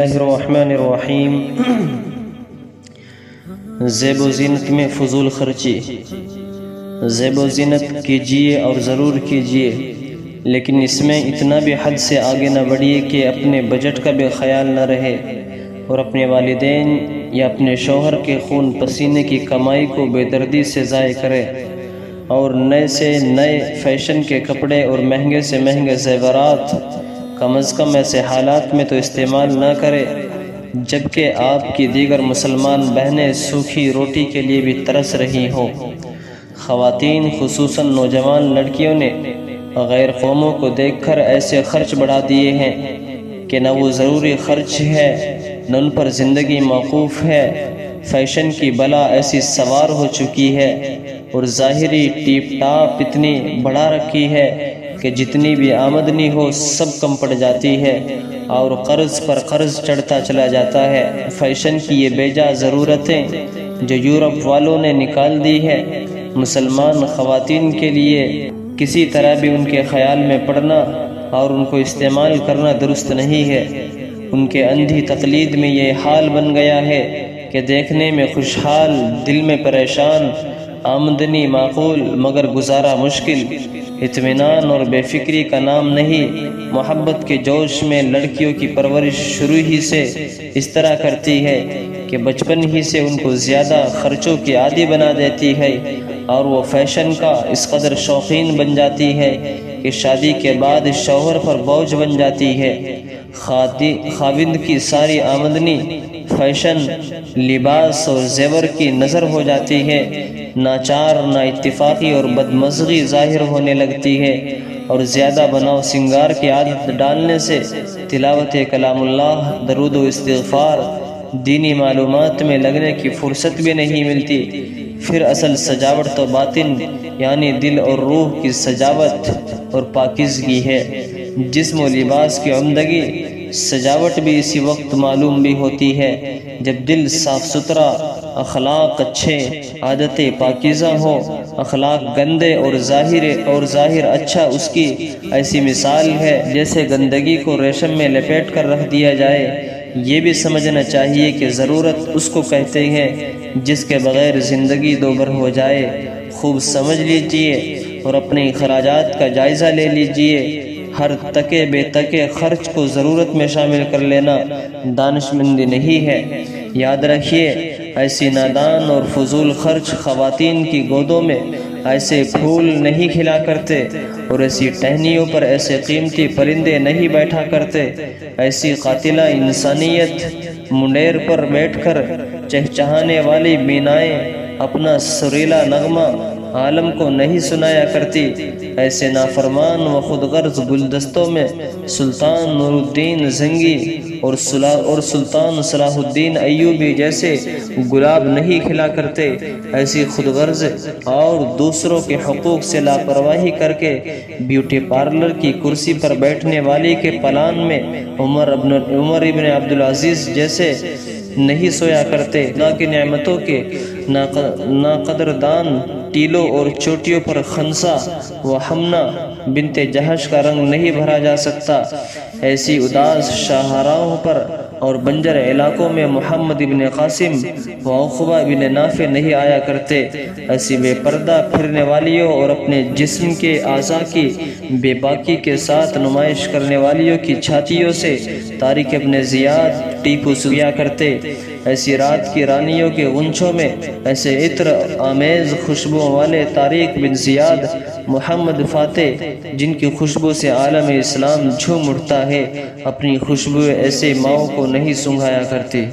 الرحمن الرحیم۔ زیب و زینت میں فضول خرچی۔ زیب و زینت کیجیے اور ضرور کیجیے، لیکن اس میں اتنا بھی حد سے آگے نہ بڑھیے کہ اپنے بجٹ کا بھی خیال نہ رہے اور اپنے والدین یا اپنے شوہر کے خون پسینے کی کمائی کو بے دردی سے ضائع کرے اور نئے سے نئے فیشن کے کپڑے اور مہنگے سے مہنگے زیورات کم از کم ایسے حالات میں تو استعمال نہ کرے جبکہ آپ کی دیگر مسلمان بہنیں سوکھی روٹی کے لیے بھی ترس رہی ہوں۔ خواتین خصوصاً نوجوان لڑکیوں نے غیر قوموں کو دیکھ کر ایسے خرچ بڑھا دیے ہیں کہ نہ وہ ضروری خرچ ہے نہ ان پر زندگی موقوف ہے۔ فیشن کی بلا ایسی سوار ہو چکی ہے اور ظاہری ٹیپ ٹاپ اتنی بڑھا رکھی ہے کہ جتنی بھی آمدنی ہو سب کم پڑ جاتی ہے اور قرض پر قرض چڑھتا چلا جاتا ہے۔ فیشن کی یہ بیجا ضرورتیں جو یورپ والوں نے نکال دی ہے، مسلمان خواتین کے لیے کسی طرح بھی ان کے خیال میں پڑنا اور ان کو استعمال کرنا درست نہیں ہے۔ ان کے اندھی تقلید میں یہ حال بن گیا ہے کہ دیکھنے میں خوشحال، دل میں پریشان، آمدنی معقول مگر گزارا مشکل، اطمینان اور بے فکری کا نام نہیں۔ محبت کے جوش میں لڑکیوں کی پرورش شروع ہی سے اس طرح کرتی ہے کہ بچپن ہی سے ان کو زیادہ خرچوں کی عادی بنا دیتی ہے اور وہ فیشن کا اس قدر شوقین بن جاتی ہے کہ شادی کے بعد شوہر پر بوجھ بن جاتی ہے۔ خاوند کی ساری آمدنی فیشن، لباس اور زیور کی نظر ہو جاتی ہے، ناچار، نا اتفاقی اور بدمزگی ظاہر ہونے لگتی ہے اور زیادہ بناؤ سنگار کی عادت ڈالنے سے تلاوت کلام اللہ، درود و استغفار، دینی معلومات میں لگنے کی فرصت بھی نہیں ملتی۔ پھر اصل سجاوٹ تو باطن یعنی دل اور روح کی سجاوٹ اور پاکیزگی ہے۔ جسم و لباس کی عمدگی سجاوٹ بھی اسی وقت معلوم بھی ہوتی ہے جب دل صاف ستھرا، اخلاق اچھے، عادتیں پاکیزہ ہوں۔ اخلاق گندے اور ظاہر اچھا اس کی ایسی مثال ہے جیسے گندگی کو ریشم میں لپیٹ کر رکھ دیا جائے۔ یہ بھی سمجھنا چاہیے کہ ضرورت اس کو کہتے ہیں جس کے بغیر زندگی دوبر ہو جائے۔ خوب سمجھ لیجئے اور اپنے اخراجات کا جائزہ لے لیجئے۔ ہر تکے بے تکے خرچ کو ضرورت میں شامل کر لینا دانشمندی نہیں ہے۔ یاد رکھیے، ایسی نادان اور فضول خرچ خواتین کی گودوں میں ایسے پھول نہیں کھلا کرتے اور ایسی ٹہنیوں پر ایسے قیمتی پرندے نہیں بیٹھا کرتے۔ ایسی قاتلہ انسانیت منڈیر پر بیٹھ کر چہچہانے والی بینائیں اپنا سریلا نغمہ عالم کو نہیں سنایا کرتی۔ ایسے نافرمان و خود غرض گلدستوں میں سلطان نور الدین زنگی اور سلطان صلاح الدین ایوبی جیسے گلاب نہیں کھلا کرتے۔ ایسی خود غرض اور دوسروں کے حقوق سے لاپرواہی کر کے بیوٹی پارلر کی کرسی پر بیٹھنے والی کے پلان میں عمر ابن عبدالعزیز جیسے نہیں سویا کرتے۔ نہ کہ نعمتوں کے ناقدردان ٹیلوں اور چوٹیوں پر خنسا و حمنہ بنت جہش کا رنگ نہیں بھرا جا سکتا۔ ایسی اداس شاہراہوں پر اور بنجر علاقوں میں محمد ابن قاسم و عقبہ ابن نافع نہیں آیا کرتے۔ ایسی بے پردہ پھرنے والیوں اور اپنے جسم کے اعضاء کی بے باکی کے ساتھ نمائش کرنے والیوں کی چھاتیوں سے طارق ابن زیاد ٹیپو سویا کرتے۔ ایسی رات کی رانیوں کے غنچوں میں ایسے عطر آمیز خوشبو والے طارق بن زیاد، محمد فاتح جن کی خوشبو سے عالم اسلام جھوم اٹھتا ہے، اپنی خوشبو ایسے ماؤں کو نہیں سنگھایا کرتے۔